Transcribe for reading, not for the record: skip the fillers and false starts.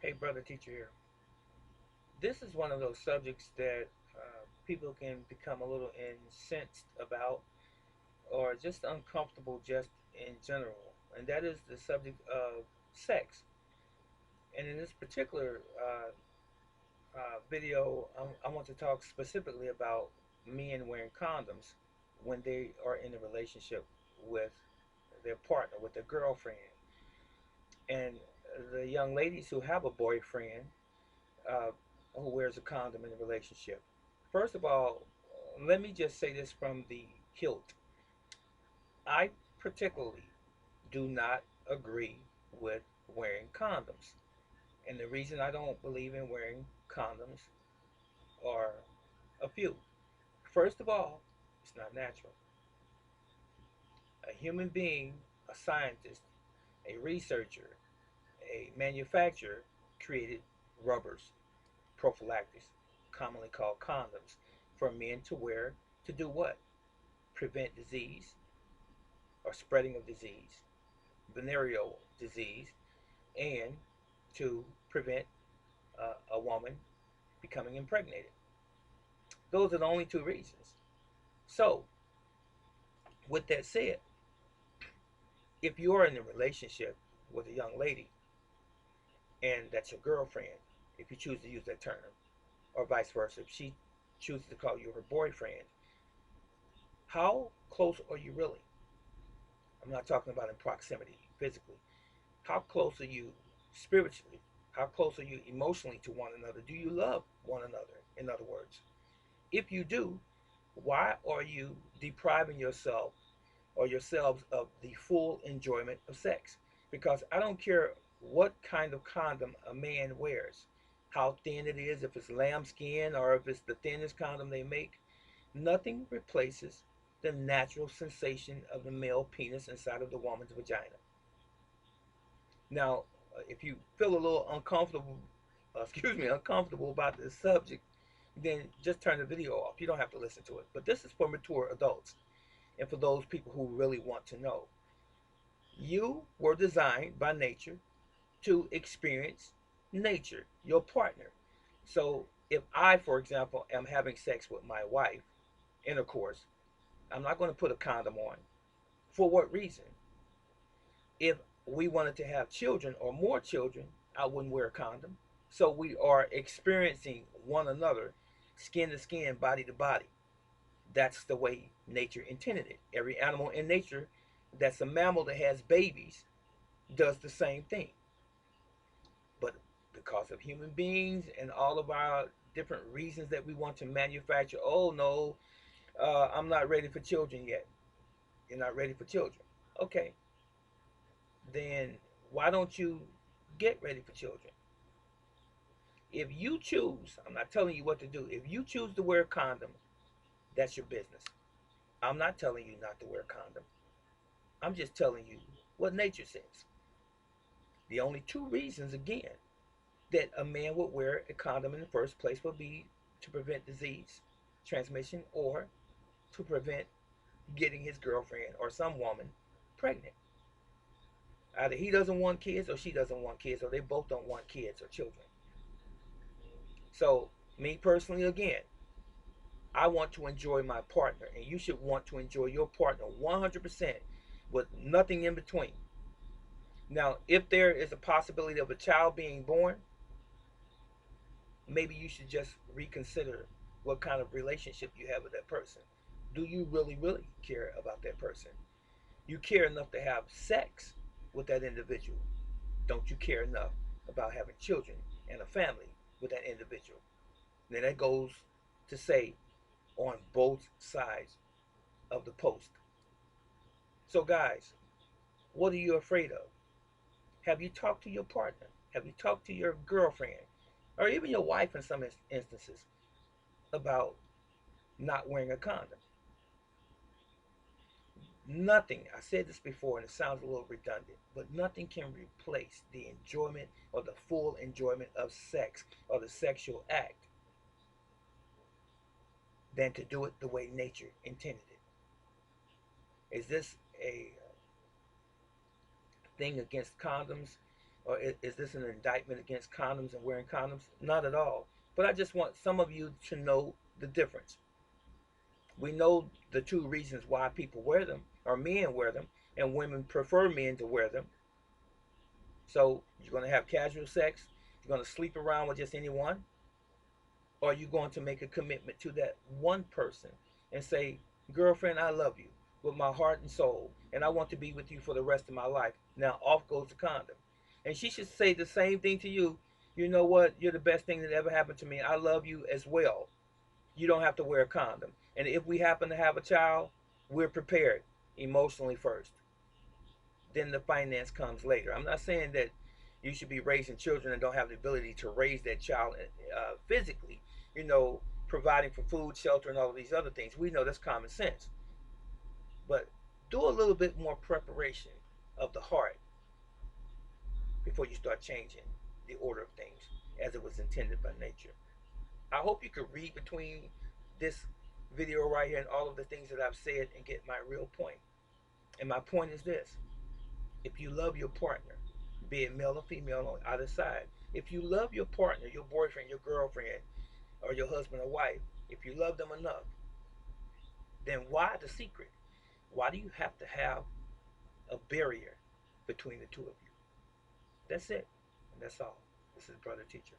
Hey, brother teacher here. This is one of those subjects that people can become a little incensed about or just uncomfortable just in general, and that is the subject of sex. And in this particular video, I want to talk specifically about men wearing condoms when they are in a relationship with their partner, with their girlfriend. And the young ladies who have a boyfriend uh, who wears a condom in a relationship. First of all, let me just say this from the hilt. I particularly do not agree with wearing condoms. And the reason I don't believe in wearing condoms are a few. First of all, it's not natural. A human being, a scientist, a researcher, a manufacturer created rubbers, prophylactics, commonly called condoms, for men to wear to do what? Prevent disease or spreading of disease, venereal disease, and to prevent a woman becoming impregnated. Those are the only two reasons. So, with that said, if you are in a relationship with a young lady and that's your girlfriend, if you choose to use that term, or vice versa, if she chooses to call you her boyfriend, how close are you really? I'm not talking about in proximity physically. How close are you spiritually? How close are you emotionally to one another? Do you love one another? In other words, if you do, why are you depriving yourself or yourselves of the full enjoyment of sex? Because I don't care what kind of condom a man wears, how thin it is, if it's lambskin or if it's the thinnest condom they make, nothing replaces the natural sensation of the male penis inside of the woman's vagina. Now, if you feel a little uncomfortable, uncomfortable about this subject, then just turn the video off. You don't have to listen to it. But this is for mature adults and for those people who really want to know. You were designed by nature to experience nature, your partner. So if I, for example, am having sex with my wife, intercourse, I'm not going to put a condom on. For what reason? If we wanted to have children or more children, I wouldn't wear a condom. So we are experiencing one another, skin to skin, body to body. That's the way nature intended it. Every animal in nature that's a mammal that has babies does the same thing. But because of human beings and all of our different reasons that we want to manufacture, oh no, I'm not ready for children yet. You're not ready for children. Okay, then why don't you get ready for children? If you choose, I'm not telling you what to do. If you choose to wear a condom, that's your business. I'm not telling you not to wear a condom. I'm just telling you what nature says. The only two reasons, again, that a man would wear a condom in the first place would be to prevent disease transmission or to prevent getting his girlfriend or some woman pregnant. Either he doesn't want kids or she doesn't want kids or they both don't want kids or children. So, me personally, again, I want to enjoy my partner, and you should want to enjoy your partner 100% with nothing in between. Now, if there is a possibility of a child being born, maybe you should just reconsider what kind of relationship you have with that person. Do you really, really care about that person? You care enough to have sex with that individual. Don't you care enough about having children and a family with that individual? Then that goes to say on both sides of the post. So, guys, what are you afraid of? Have you talked to your partner? Have you talked to your girlfriend or even your wife in some instances about not wearing a condom? Nothing, I said this before and it sounds a little redundant, but nothing can replace the enjoyment or the full enjoyment of sex or the sexual act than to do it the way nature intended it. Is this a thing against condoms? Or is this an indictment against condoms and wearing condoms? Not at all. But I just want some of you to know the difference. We know the two reasons why people wear them, or men wear them, and women prefer men to wear them. So you're going to have casual sex, you're going to sleep around with just anyone, or you're going to make a commitment to that one person and say, girlfriend, I love you with my heart and soul, and I want to be with you for the rest of my life. Now off goes the condom. And she should say the same thing to you. You know what? You're the best thing that ever happened to me. I love you as well. You don't have to wear a condom. And if we happen to have a child, we're prepared emotionally first. Then the finance comes later. I'm not saying that you should be raising children and don't have the ability to raise that child physically, you know, providing for food, shelter, and all of these other things. We know that's common sense. But do a little bit more preparation of the heart before you start changing the order of things as it was intended by nature. I hope you could read between this video right here and all of the things that I've said and get my real point. And my point is this: if you love your partner, be it male or female on either side, if you love your partner, your boyfriend, your girlfriend, or your husband or wife, if you love them enough, then why the secret? Why do you have to have a barrier between the two of you? That's it. And that's all. This is Brother Teacher.